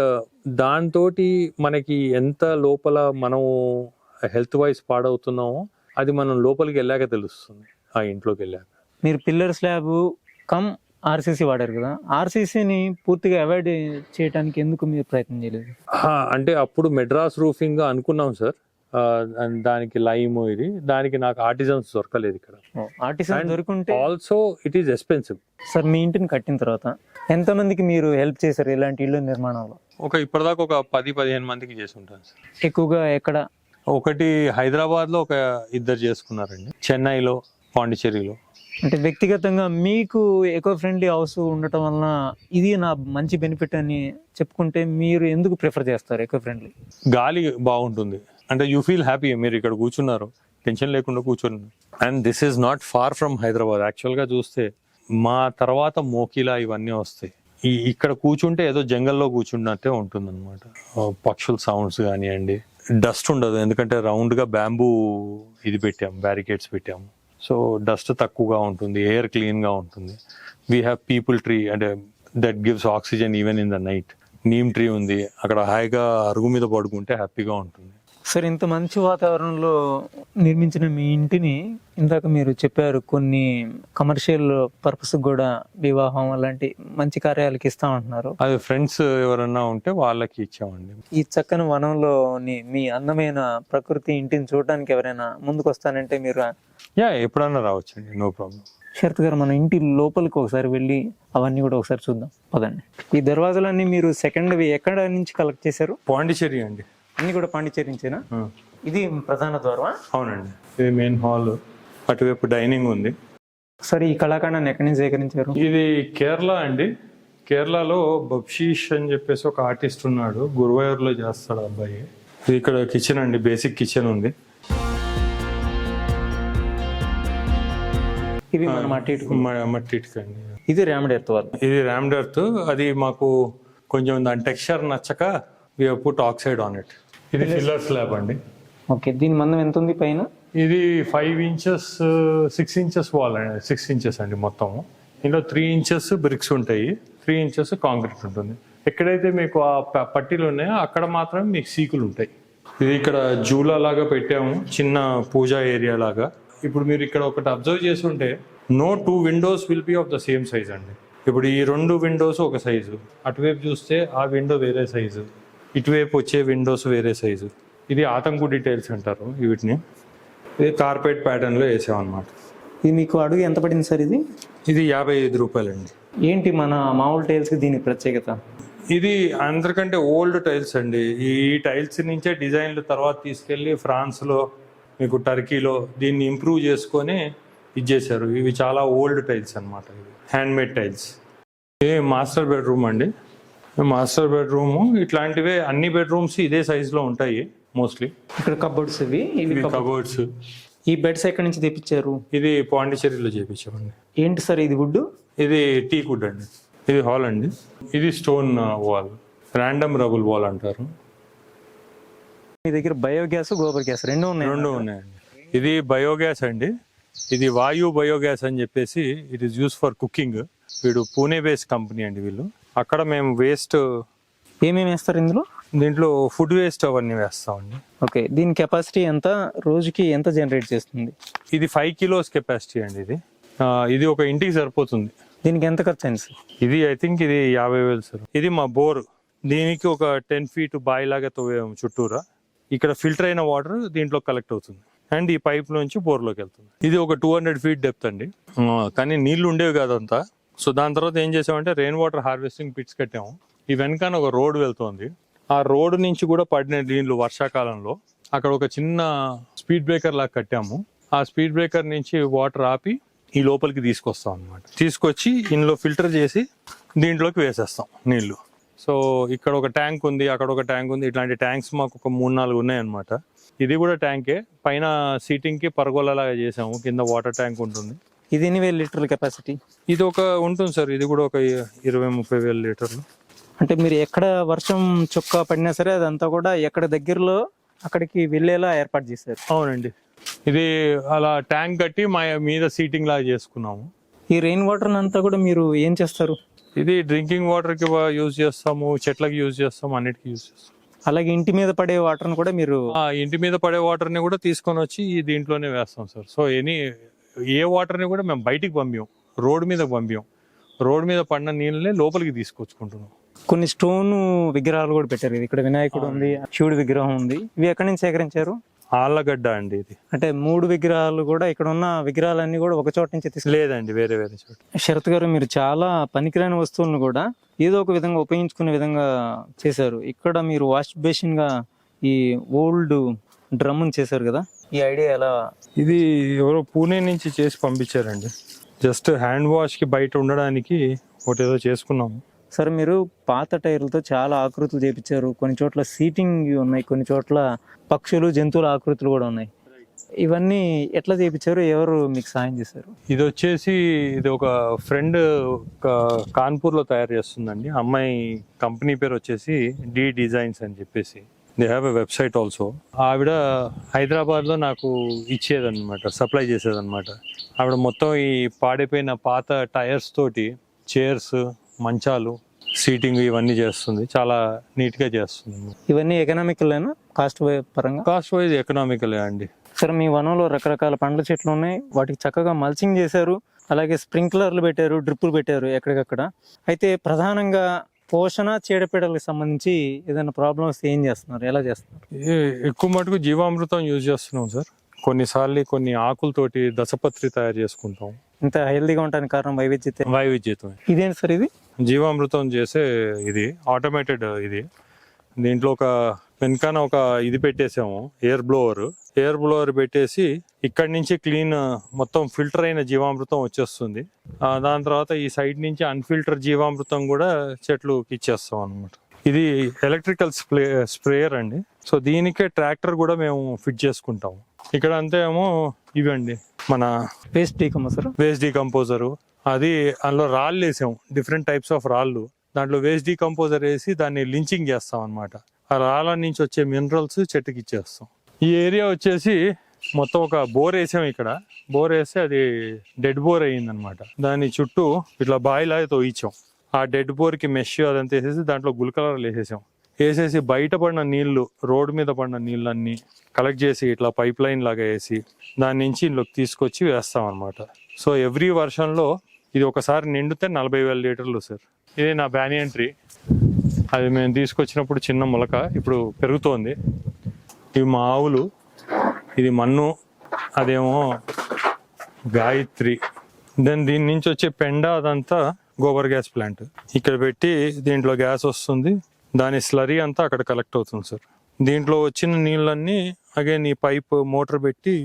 దాంతో మనకి ఎంత లోపల మనం హెల్త్ వైజ్ పాడవుతున్నామో అది మనం లోపలికి వెళ్ళాక తెలుస్తుంది, ఆ ఇంట్లోకి వెళ్ళాక. మీరు పిల్లర్ స్లాబ్ కమ్ ఆర్సీసీ వాడారు కదా, ఆర్సీసీని పూర్తిగా అవాయిడ్ చేయడానికి ఎందుకు మీరు ప్రయత్నం చేయలేదు? అంటే అప్పుడు మెడ్రాస్ రూఫింగ్ అనుకున్నాం సార్, దానికి లైమ్ దానికి నాకు ఆర్టిజన్స్ దొరకలేదు ఇక్కడ. ఆర్టిజన్ దొరుకుంటే also it is expensive. Sir మీ ఇంటిని కట్టిన తర్వాత ఎంతమందికి మీరు హెల్ప్ చేశారు ఇలాంటి ఇల్లు నిర్మాణంలో? ఇప్పటిదాకా ఒక 10-15 మందికి చేసి ఉంటాను సార్. ఎక్కువగా ఎక్కడ? ఒకటి హైదరాబాద్లో ఒక 2 చేసుకున్నారండి, చెన్నైలో, పాండిచ్చేరిలో. అంటే వ్యక్తిగతంగా మీకు ఎకో ఫ్రెండ్లీ హౌస్ ఉండటం వలన ఇది నా మంచి బెనిఫిట్ అని చెప్పుకుంటే మీరు ఎందుకు ప్రిఫర్ చేస్తారు ఎకో ఫ్రెండ్లీ? గాలి బాగుంటుంది, అంటే యూ ఫీల్ హ్యాపీ. మీరు ఇక్కడ కూర్చున్నారు, టెన్షన్ లేకుండా కూర్చున్నారు. And this is not far from Hyderabad. యాక్చువల్గా చూస్తే మా తర్వాత మోకిలా ఇవన్నీ వస్తాయి. ఇక్కడ కూర్చుంటే ఏదో జంగల్లో కూర్చున్నట్టే ఉంటుంది అనమాట. పక్షుల సౌండ్స్ కానివ్వండి, డస్ట్ ఉండదు, ఎందుకంటే రౌండ్గా బ్యాంబూ బ్యారికేడ్స్ పెట్టాము. సో డస్ట్ తక్కువగా ఉంటుంది, ఎయిర్ క్లీన్గా ఉంటుంది. వీ హ్యావ్ పీపుల్ ట్రీ, అంటే that gives oxygen even in the night. Neem tree ఉంది, అక్కడ హాయిగా అరుగు మీద పడుకుంటే హ్యాపీగా ఉంటుంది. సార్ ఇంత మంచి వాతావరణంలో నిర్మించిన మీ ఇంటిని ఇందాక మీరు చెప్పారు కొన్ని కమర్షియల్ పర్పస్ కూడా వివాహం అలాంటి మంచి కార్యాలకి ఇస్తామంటున్నారు. అది ఫ్రెండ్స్ ఎవరన్నా ఉంటే వాళ్ళకి ఇచ్చామండి. ఈ చక్కని వనంలోని మీ అందమైన ప్రకృతి ఇంటిని చూడడానికి ఎవరైనా ముందుకు వస్తానంటే మీరు ఎప్పుడన్నా రావచ్చండి, నో ప్రాబ్లం. శరత్ గారు, మన ఇంటి లోపలికి ఒకసారి వెళ్ళి అవన్నీ కూడా ఒకసారి చూద్దాం పదండి. ఈ దర్వాజాలన్నీ మీరు సెకండ్వి ఎక్కడ నుంచి కలెక్ట్ చేశారు? పాండిచ్చేరి అండి. అన్ని కూడా పాండిచ్చేరించేనా? ఇది ప్రధాన ద్వారమా? అవునండి, ఇది మెయిన్ హాల్, అటువైపు డైనింగ్ ఉంది. సరే, ఈ కళాఖండాన్ని ఎక్కడి నుంచి సేకరించారు? ఇది కేరళ అండి. కేరళలో బబ్షీష్ అని చెప్పేసి ఒక ఆర్టిస్ట్ ఉన్నాడు, గురువాయూర్లో చేస్తాడు అబ్బాయి. ఇది ఇక్కడ కిచెన్ అండి, బేసిక్ కిచెన్ ఉంది. ఇది మన మట్టి ఇటుక అండి. ఇది ర్యామ్డ్ ఎర్త్ వల్ల. ఇది ర్యామ్డ్ ఎర్త్. అది మాకు కొంచెం దాని టెక్స్చర్ నచ్చక we have put oxide on it. ఇది ఫిల్లర్ స్లాబ్ అండి. ఓకే, దీని మందం ఎంత ఉంది పైన? ఇది 5 inches 6 inches వాల్ అండి, 6 inches అండి మొత్తం. ఇందులో 3 inches బ్రిక్స్ ఉంటాయి, 3 inches కాంక్రీట్ ఉంటుంది. ఎక్కడైతే మీకు ఆ పట్టీలు ఉన్నాయో అక్కడ మాత్రమే మీకు సీకులు ఉంటాయి. ఇది ఇక్కడ జూలా లాగా పెట్టాము, చిన్న పూజా ఏరియా లాగా. ఇప్పుడు మీరు ఇక్కడ ఒకటి అబ్జర్వ్ చేస్తుంటే no 2 windows will be of the same size అండి. ఇప్పుడు ఈ 2 windows ఒక సైజు, అటువైపు చూస్తే ఆ విండో వేరే సైజు, ఇటువైపు వచ్చే విండోస్ వేరే సైజు. ఇది ఆతంకు డీటెయిల్స్ అంటారు వీటిని. ఇది కార్పెట్ ప్యాటర్న్లో వేసామన్నమాట. ఇది మీకు అడుగు ఎంత పడింది సార్? ఇది 55 రూపాయలండి. ఏంటి మన మామూలు టైల్స్కి దీని ప్రత్యేకత? ఇది అందరికంటే ఓల్డ్ టైల్స్ అండి. ఈ టైల్స్ నుంచే డిజైన్లు తర్వాత తీసుకెళ్ళి ఫ్రాన్స్లో, మీకు టర్కీలో దీన్ని ఇంప్రూవ్ చేసుకొని ఇచ్చేసారు. ఇవి చాలా ఓల్డ్ టైల్స్ అనమాట, ఇవి హ్యాండ్మేడ్ టైల్స్. ఇది మాస్టర్ బెడ్రూమ్ అండి. మాస్టర్ బెడ్రూమ్ ఇట్లాంటివే అన్ని బెడ్రూమ్స్ ఇదే సైజులో ఉంటాయి మోస్ట్లీ. ఇక్కడ కబోర్డ్స్, ఇవి కబోర్డ్స్. ఈ బెడ్స్ ఎక్కడి నుంచి తెప్పించారు? ఇది పాండిచ్చేరిలో చేపించామండి. ఏంటి సార్ ఇది వుడ్? ఇది టీక్ వుడ్ అండి. ఇది హాల్ అండి. ఇది stone wall, random rubble wall అంటారు. మీ దగ్గర బయోగ్యాస్, గోబర్ గ్యాస్ రెండు ఉన్నాయి. రెండు ఉన్నాయండి. ఇది బయోగ్యాస్ అండి. ఇది వాయు బయోగ్యాస్ అని చెప్పేసి it is use for cooking. వీడు పూణే బేస్ కంపెనీ అండి వీళ్ళు. అక్కడ మేము వేస్ట్ ఏమేమి వేస్తారు ఇందులో? దీంట్లో ఫుడ్ వేస్ట్ అవన్నీ వేస్తామండి. ఓకే, దీని కెపాసిటీ ఎంత, రోజుకి ఎంత జనరేట్ చేస్తుంది? ఇది 5 kilos కెపాసిటీ అండి. ఇది ఒక ఇంటికి సరిపోతుంది. దీనికి ఎంత ఖర్చు అయింది సార్? ఇది ఐ థింక్ ఇది 50,000 సార్. ఇది మా బోర్. దీనికి ఒక 10 feet బాయ్ లాగా తవ్వాము చుట్టూరా. ఇక్కడ ఫిల్టర్ అయిన వాటర్ దీంట్లో కలెక్ట్ అవుతుంది అండ్ ఈ పైప్ నుంచి బోర్లోకి వెళ్తుంది. ఇది ఒక 200 feet డెప్త్ అండి. కానీ నీళ్లు ఉండేవి కాదంతా. సో దాని తర్వాత ఏం చేసామంటే రెయిన్ వాటర్ హార్వెస్టింగ్ పిట్స్ కట్టాము. ఈ వెనకాల ఒక రోడ్ వెళ్తుంది. ఆ రోడ్ నుంచి కూడా పడిన నీళ్లు వర్షాకాలంలో అక్కడ ఒక చిన్న స్పీడ్ బ్రేకర్ లాగా కట్టాము. ఆ స్పీడ్ బ్రేకర్ నుంచి వాటర్ ఆపి ఈ లోపలికి తీసుకొస్తాం అన్నమాట. తీసుకొచ్చి ఇందులో ఫిల్టర్ చేసి దీంట్లోకి వేసేస్తాం నీళ్లు. సో ఇక్కడ ఒక ట్యాంక్ ఉంది, అక్కడ ఒక ట్యాంక్ ఉంది. ఇట్లాంటి ట్యాంక్స్ మాకు ఒక 3-4 ఉన్నాయి అన్నమాట. ఇది కూడా ట్యాంకే. పైన సీటింగ్ కి పరగోలలాగా చేసాము, కింద వాటర్ ట్యాంక్ ఉంటుంది. ఇది ఎన్ని వేల లీటర్ల కెపాసిటీ? ఇది ఒక ఉంటుంది సార్. ఇది కూడా ఒక 20-30 వేల లీటర్లు. అంటే మీరు ఎక్కడ వర్షం చుక్క పడినా సరే అదంతా కూడా ఎక్కడ దగ్గరలో అక్కడికి వెళ్ళేలా ఏర్పాటు చేశారు. అవునండి. ఇది అలా ట్యాంక్ కట్టి మా మీద సీటింగ్ లాగా చేసుకున్నాము. ఈ రెయిన్ వాటర్ అంతా కూడా మీరు ఏం చేస్తారు? ఇది డ్రింకింగ్ వాటర్ కి యూజ్ చేస్తాము, చెట్లకి యూజ్ చేస్తాము, అన్నిటికీ యూజ్ చేస్తాము. అలాగే ఇంటి మీద పడే వాటర్ని కూడా మీరు? ఇంటి మీద పడే వాటర్ ని కూడా తీసుకొని వచ్చి దీంట్లోనే వేస్తాం సార్. సో ఏ వాటర్ ని కూడా మేము బయటికి పంపాం, రోడ్ మీద పంపాం. రోడ్ మీద పడిన నీళ్ళని లోపలికి తీసుకొచ్చుకుంటున్నాం. కొన్ని స్టోన్ విగ్రహాలు కూడా పెట్టారు. ఇక్కడ వినాయకుడు ఉంది, శివుడి విగ్రహం ఉంది. ఇవి ఎక్కడి నుంచి సేకరించారు? ఆళ్ళగడ్డ అండి. ఇది అంటే 3 విగ్రహాలు కూడా ఇక్కడ ఉన్న విగ్రహాలన్నీ కూడా ఒక చోట నుంచి లేదండి, వేరే వేరే చోట. శరత్ గారు, మీరు చాలా పనికిరాని వస్తువులను కూడా ఏదో ఒక విధంగా ఉపయోగించుకునే విధంగా చేశారు. ఇక్కడ మీరు వాష్ బేసిన్ గా ఈ ఓల్డ్ డ్రమ్ చేశారు కదా, ఈ ఐడియా ఎలా? ఇది ఎవరో పూణే నుంచి చేసి పంపించారండి. జస్ట్ హ్యాండ్ వాష్ కి బయట ఉండడానికి ఒకటి ఏదో చేసుకున్నాము. సరే, మీరు పాత టైర్లతో చాలా ఆకృతులు చేపించారు. కొన్ని చోట్ల సీటింగ్ ఉన్నాయి, కొన్ని చోట్ల పక్షులు, జంతువుల ఆకృతులు కూడా ఉన్నాయి. ఇవన్నీ ఎట్లా చేపించారు? ఎవరు మీకు సాయం చేశారు? ఇది వచ్చేసి ఇది ఒక ఫ్రెండ్ కాన్పూర్ లో తయారు చేస్తుందండి. అమ్మాయి కంపెనీ పేరు వచ్చేసి డి డిజైన్స్ అని చెప్పేసి. They have a website also. ఆవిడ హైదరాబాద్ లో నాకు ఇచ్చేదన్నమాట, సప్లై చేసేదన్నమాట. ఆవిడ మొత్తం ఈ పాడైపోయిన పాత టైర్స్ తోటి చైర్స్, మంచాలు, సీటింగ్ ఇవన్నీ చేస్తుంది. చాలా నీట్ గా చేస్తుంది. ఇవన్నీ ఎకనామికల్ కాస్ట్ పరంగా? కాస్ట్ వైజ్ ఎకనామికల్ అండి. సరే, మీ వనంలో రకరకాల పండ్ల చెట్లు ఉన్నాయి, వాటికి చక్కగా మల్చింగ్ చేశారు, అలాగే స్ప్రింక్లర్లు పెట్టారు, డ్రిప్పులు పెట్టారు ఎక్కడికక్కడ. అయితే ప్రధానంగా పోషణ, చీడపీడలకు సంబంధించి ఏదైనా ప్రాబ్లమ్స్ ఏం చేస్తున్నారు, ఎలా చేస్తున్నారు? ఎక్కువ మటుకు జీవామృతం యూజ్ చేస్తున్నాం సార్. కొన్నిసార్లు కొన్ని ఆకులతోటి దశపత్రి తయారు చేసుకుంటాం. ఇంత హెల్దీగా ఉండడానికి కారణం వైవిధ్యత. ఇదేంటి సార్? ఇది జీవామృతం చేసే ఇది ఆటోమేటెడ్. ఇది దీంట్లో ఒక వెనకాన ఒక ఇది పెట్టేసాము, ఎయిర్ బ్లోవర్ పెట్టేసి ఇక్కడి నుంచి క్లీన్ మొత్తం ఫిల్టర్ అయిన జీవామృతం వచ్చేస్తుంది. దాని తర్వాత ఈ సైడ్ నుంచి అన్ఫిల్టర్ జీవామృతం కూడా చెట్లుకి ఇచ్చేస్తాం అన్నమాట. ఇది ఎలక్ట్రికల్ స్ప్రేయర్ అండి. సో దీనికే ట్రాక్టర్ కూడా మేము ఫిట్ చేసుకుంటాము. ఇక్కడ అంతే ఏమో ఇవండి మన వేస్ట్ డీకంపోజరు. అది అందులో రాళ్ళు వేసాము, డిఫరెంట్ టైప్స్ ఆఫ్ రాళ్ళు. దాంట్లో వేస్ట్ డీకంపోజర్ వేసి దాన్ని లించింగ్ చేస్తాం అన్నమాట. ఆ రాళ్ళ నుంచి వచ్చే మినరల్స్ చెట్టుకి ఇచ్చేస్తాం. ఈ ఏరియా వచ్చేసి మొత్తం ఒక బోర్ వేసాం. ఇక్కడ బోర్ వేస్తే అది డెడ్ బోర్ అయ్యింది అనమాట. దాని చుట్టూ ఇట్లా బాయిలా తోయించాం. ఆ డెడ్ బోర్ కి మెష్ అదంతా వేసేసి దాంట్లో గుల్కలర్లు వేసేసి బయట పడిన నీళ్లు, రోడ్డు మీద పడిన నీళ్ళన్నీ కలెక్ట్ చేసి ఇట్లా పైప్ లైన్ లాగా వేసి దాని నుంచి ఇంట్లోకి తీసుకొచ్చి వేస్తాం అనమాట. సో ఎవ్రీ వర్షంలో ఇది ఒకసారి నిండితే 40,000 లీటర్లు సార్. ఇది నా బ్యానియన్ ట్రీ. అది మేము తీసుకొచ్చినప్పుడు చిన్న మొలక, ఇప్పుడు పెరుగుతోంది. ఇవి మా ఆవులు, ఇది మన్ను, అదేమో గాయత్రి. దెన్ దీని నుంచి వచ్చే పెండ అదంతా గోబర్ గ్యాస్ ప్లాంట్. ఇక్కడ పెట్టి దీంట్లో గ్యాస్ వస్తుంది. దాని స్లరీ అంతా అక్కడ కలెక్ట్ అవుతుంది సార్. దీంట్లో వచ్చిన నీళ్ళన్నీ అగైన్ ఈ పైప్ మోటార్ పెట్టి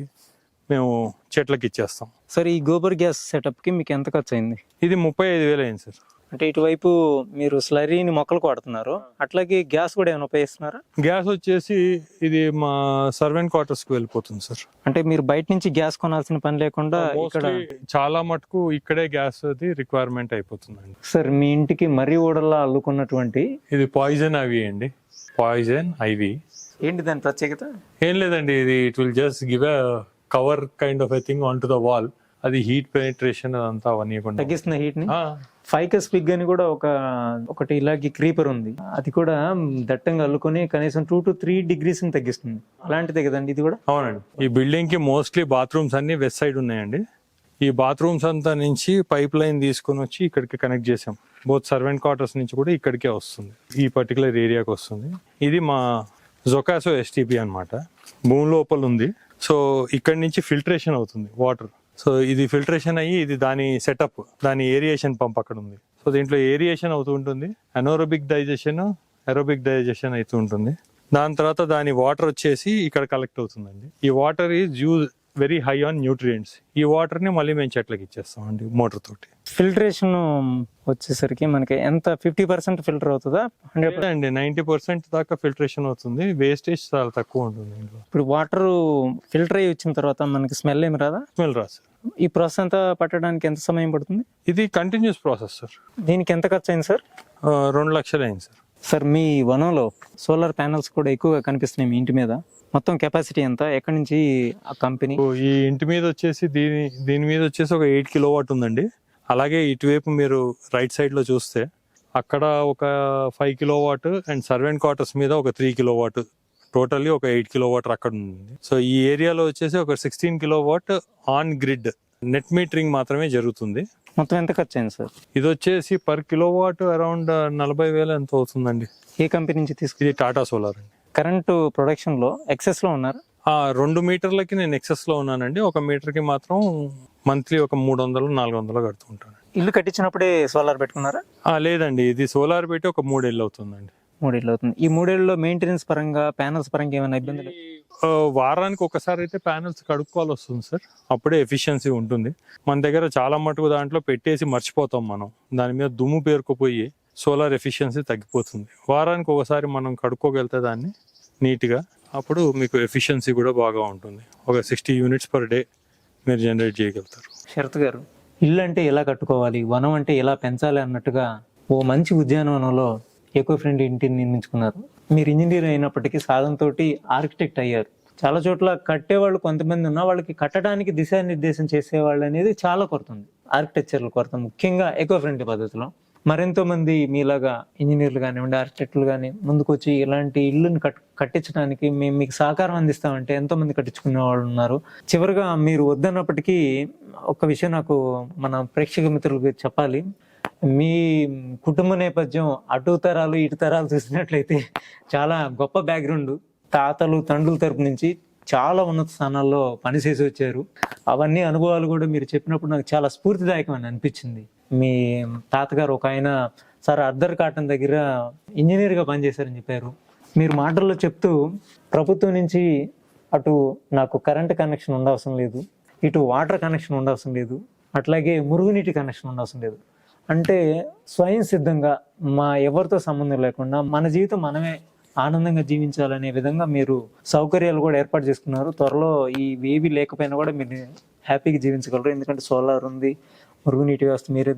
మేము చెట్లకి ఇచ్చేస్తాం. సార్, ఈ గోబర్ గ్యాస్ సెటప్ కి మీకు ఎంత ఖర్చు అయింది? ఇది 35,000 అయింది సార్. అంటే ఇటువైపు మీరు స్లరీని మొక్కలకు వాడుతున్నారు, అట్లాగే గ్యాస్ కూడా ఏమైనా ఉపయోగిస్తున్నారా? గ్యాస్ వచ్చేసి ఇది మా సర్వెంట్ క్వార్టర్స్ కి వెళ్ళిపోతుంది సార్. అంటే మీరు బయట నుంచి గ్యాస్ కొనాల్సిన పని లేకుండా ఇక్కడ చాలా మటుకు ఇక్కడే గ్యాస్ అది రిక్వైర్మెంట్ అయిపోతుందండి. సార్, మీ ఇంటికి మర్రి ఓడల్లా అల్లుకున్నటువంటి ఇది పాయిజన్ ఐవి అండి. Poison IV. ఏంటి దాని ప్రత్యేకత? ఏం లేదండి, ఇది it will just give a cover kind of a thing on to the wall. అది హీట్ పెనిట్రేషన్ అదంతా అవన్నీ తగ్గిస్తున్న హీట్ ని. ఫైకస్ పిగ్ అని కూడా ఒకటి ఇలాగే క్రీపర్ ఉంది, అది కూడా దట్టంగా అల్లుకొని కనీసం 2 to 3 degrees ని తగ్గిస్తుంది. అలాంటిదే కదండి ఇది కూడా? అవునండి. ఈ బిల్డింగ్ కి మోస్ట్లీ బాత్రూమ్స్ అన్ని వెస్ట్ సైడ్ ఉన్నాయండి. ఈ బాత్రూమ్స్ అంతా నుంచి పైప్ లైన్ తీసుకొని వచ్చి ఇక్కడికి కనెక్ట్ చేసాం. బోత్ సర్వెంట్ క్వార్టర్స్ నుంచి కూడా ఇక్కడికే వస్తుంది, ఈ పర్టికులర్ ఏరియాకి వస్తుంది. ఇది మా జొకాసో ఎస్టీపీ అన్నమాట, భూమి లోపల ఉంది. సో ఇక్కడ నుంచి ఫిల్టరేషన్ అవుతుంది వాటర్. సో ఇది ఫిల్టరేషన్ అయ్యి ఇది దాని సెటప్, దాని ఏరియేషన్ పంప్ అక్కడ ఉంది. సో దీంట్లో ఏరియేషన్ అవుతూ ఉంటుంది, అనోరోబిక్ డైజెషన్, ఎరోబిక్ డైజెషన్ అవుతూ ఉంటుంది. దాని తర్వాత దాని వాటర్ వచ్చేసి ఇక్కడ కలెక్ట్ అవుతుందండి. ఈ water is use very high on nutrients. ఈ వాటర్ ని మళ్ళీ మేము చెట్లకి ఇచ్చేస్తాం అండి మోటార్ తోటి. ఫిల్టరేషన్ వచ్చేసరికి మనకి ఎంత 50% ఫిల్టర్ అవుతుందా? 100% అండి, 90% దాకా ఫిల్టరేషన్ అవుతుంది. వేస్టేజ్ చాలా తక్కువ ఉంటుంది ఇంట్లో. ఇప్పుడు వాటర్ ఫిల్టర్ అయ్యి వచ్చిన తర్వాత మనకి స్మెల్ ఏమి రాదా? స్మెల్ రాదు సార్. ఈ ప్రాసెస్ అంతా పట్టడానికి ఎంత సమయం పడుతుంది? ఇది కంటిన్యూస్ ప్రాసెస్ సార్. దీనికి ఎంత ఖర్చు అయింది సార్? 2 లక్షలు అయింది సార్. సార్ మీ వనంలో సోలార్ ప్యానల్స్ కూడా ఎక్కువగా కనిపిస్తున్నాయి మీ ఇంటి మీద. మొత్తం కెపాసిటీ ఎంత? ఎక్కడి నుంచి ఆ కంపెనీ? ఈ ఇంటి మీద వచ్చేసి దీని మీద వచ్చేసి ఒక 8 కిలోవాట్ ఉందండి. అలాగే ఇటువైపు మీరు రైట్ సైడ్ లో చూస్తే అక్కడ ఒక 5 కిలోవాట్ అండ్ సర్వెంట్ క్వార్టర్స్ మీద ఒక 3 కిలోవాట్, టోటల్లీ ఒక 8 కిలోవాట్ అక్కడ ఉంది. సో ఈ ఏరియాలో వచ్చేసి ఒక 16 kilowatt on grid net metering మాత్రమే జరుగుతుంది. మొత్తం ఎంత ఖర్చు అయింది సార్? ఇది వచ్చేసి పర్ కిలోవాట్ అరౌండ్ 40,000 ఎంత అవుతుందండి. ఏ కంపెనీ నుంచి తీసుకు? ఇది టాటా సోలార్ అండి. కరెంటు ప్రొడక్షన్ లో ఎక్సెస్ లో ఉన్నారు? 2 మీటర్లకి నేను ఎక్సెస్ లో ఉన్నానండి. 1 మీటర్కి మాత్రం మంత్లీ ఒక 300-400 కడుతూ ఉంటాను. ఇల్లు కట్టించినప్పుడే సోలార్ పెట్టుకున్నారా? లేదండి, ఇది సోలార్ పెట్టి ఒక 3 ఏళ్ళు అవుతుందండి. 3 ఏళ్ళు అవుతుంది. ఈ 3 ఏళ్ళలో మెయింటెనెన్స్ పరంగా, ప్యానల్స్ పరంగా ఏమైనా ఇబ్బందులు? వారానికి ఒకసారి అయితే ప్యానల్స్ కడుక్కోవాలి వస్తుంది సార్, అప్పుడే ఎఫిషియన్సీ ఉంటుంది. మన దగ్గర చాలా మటుకు దాంట్లో పెట్టేసి మర్చిపోతాం మనం, దాని మీద దుమ్ము పేరుకుపోయి సోలార్ ఎఫిషియన్సీ తగ్గిపోతుంది. వారానికి ఒకసారి మనం కడుక్కోగలితే దాన్ని నీట్గా, అప్పుడు మీకు ఎఫిషియన్సీ కూడా బాగా ఉంటుంది. ఒక 60 యూనిట్స్ పర్ డే మీరు జనరేట్ చేయగలుగుతారు. శరత్ గారు, ఇల్లు అంటే ఎలా కట్టుకోవాలి, వనం అంటే ఎలా పెంచాలి అన్నట్టుగా ఓ మంచి ఉద్యానవనంలో ఎకో ఫ్రెండ్లీ ఇంటిని నిర్మించుకున్నారు. మీరు ఇంజనీర్ అయినప్పటికీ సాధనతో ఆర్కిటెక్ట్ అయ్యారు. చాలా చోట్ల కట్టేవాళ్ళు కొంతమంది ఉన్నా, వాళ్ళకి కట్టడానికి దిశానిర్దేశం చేసేవాళ్ళు అనేది చాలా కొరత ఉంది. ఆర్కిటెక్చర్ల కొరత, ముఖ్యంగా ఎకో ఫ్రెండ్లీ పద్ధతిలో. మరెంతో మంది మీలాగా ఇంజనీర్లు కానివ్వండి, ఆర్కిటెక్టులు కానీ ముందుకొచ్చి ఇలాంటి ఇల్లుని కట్టించడానికి మేము మీకు సహకారం అందిస్తామంటే ఎంతో మంది కట్టించుకునే వాళ్ళు ఉన్నారు. చివరిగా మీరు వద్దన్నప్పటికీ ఒక విషయం నాకు మన ప్రేక్షక మిత్రులకు చెప్పాలి. మీ కుటుంబ నేపథ్యం అటు తరాలు ఇటు తరాలు చూసినట్లయితే చాలా గొప్ప బ్యాక్గ్రౌండ్. తాతలు తండ్రుల తరపు నుంచి చాలా ఉన్నత స్థానాల్లో పనిచేసి వచ్చారు. అవన్నీ అనుభవాలు కూడా మీరు చెప్పినప్పుడు నాకు చాలా స్ఫూర్తిదాయకం అని అనిపించింది. మీ తాతగారు ఒక ఆయన సార్ అర్ధర్ కాటన్ దగ్గర ఇంజనీర్గా పనిచేశారని చెప్పారు. మీరు మాటల్లో చెప్తూ ప్రభుత్వం నుంచి అటు నాకు కరెంట్ కనెక్షన్ ఉండవసరం లేదు, ఇటు వాటర్ కనెక్షన్ ఉండవసరం లేదు, అట్లాగే మురుగునీటి కనెక్షన్ ఉండవసరం లేదు, అంటే స్వయం సిద్ధంగా మా ఎవరితో సంబంధం లేకుండా మన జీవితం మనమే ఆనందంగా జీవించాలనే విధంగా మీరు సౌకర్యాలు కూడా ఏర్పాటు చేసుకున్నారు. త్వరలో ఈ ఏవి లేకపోయినా కూడా మీరు హ్యాపీగా జీవించగలరు. ఎందుకంటే సోలార్ ఉంది, మురుగునీటి వ్యవస్థ మీరే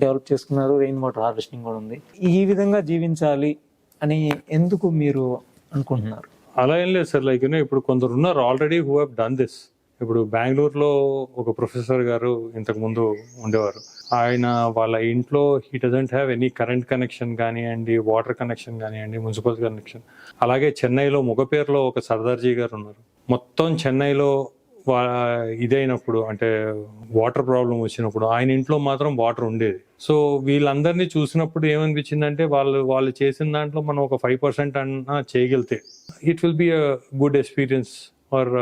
డెవలప్ చేసుకున్నారు, రెయిన్ వాటర్ హార్వెస్టింగ్ కూడా ఉంది. ఈ విధంగా జీవించాలి అని ఎందుకు మీరు అనుకుంటున్నారు? అలా ఏం లేదు సార్. లైక్ ఇప్పుడు కొందరు ఉన్నారు already who have done this. ఇప్పుడు బెంగళూరులో ఒక ప్రొఫెసర్ గారు ఇంతకు ముందు ఉండేవారు. ఆయన వాళ్ళ ఇంట్లో he doesn't have any current connection కానివ్వండి, వాటర్ కనెక్షన్ కానివ్వండి, మున్సిపల్ కనెక్షన్. అలాగే చెన్నైలో ముగపేరులో ఒక సర్దార్జీ గారు ఉన్నారు. మొత్తం చెన్నైలో ఇదైనప్పుడు అంటే వాటర్ ప్రాబ్లం వచ్చినప్పుడు ఆయన ఇంట్లో మాత్రం వాటర్ ఉండేది. సో వీళ్ళందరినీ చూసినప్పుడు ఏమనిపించిందంటే వాళ్ళు చేసిన దాంట్లో మనం ఒక 5% అన్నా చేయగలితే it will be a good experience or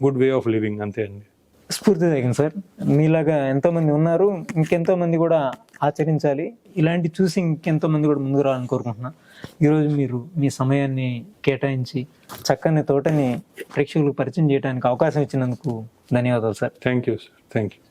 good way of living, అంతే అండి. స్ఫూర్తిదాయకం సార్. మీలాగా ఎంతో మంది ఉన్నారు, ఇంకెంతో మంది కూడా ఆచరించాలి. ఇలాంటి చూసి ఇంకెంతో మంది కూడా ముందుకు రావాలని కోరుకుంటున్నా. ఈరోజు మీరు మీ సమయాన్ని కేటాయించి చక్కని తోటని ప్రేక్షకులకు పరిచయం చేయడానికి అవకాశం ఇచ్చినందుకు ధన్యవాదాలు sir. Thank you sir. Thank you.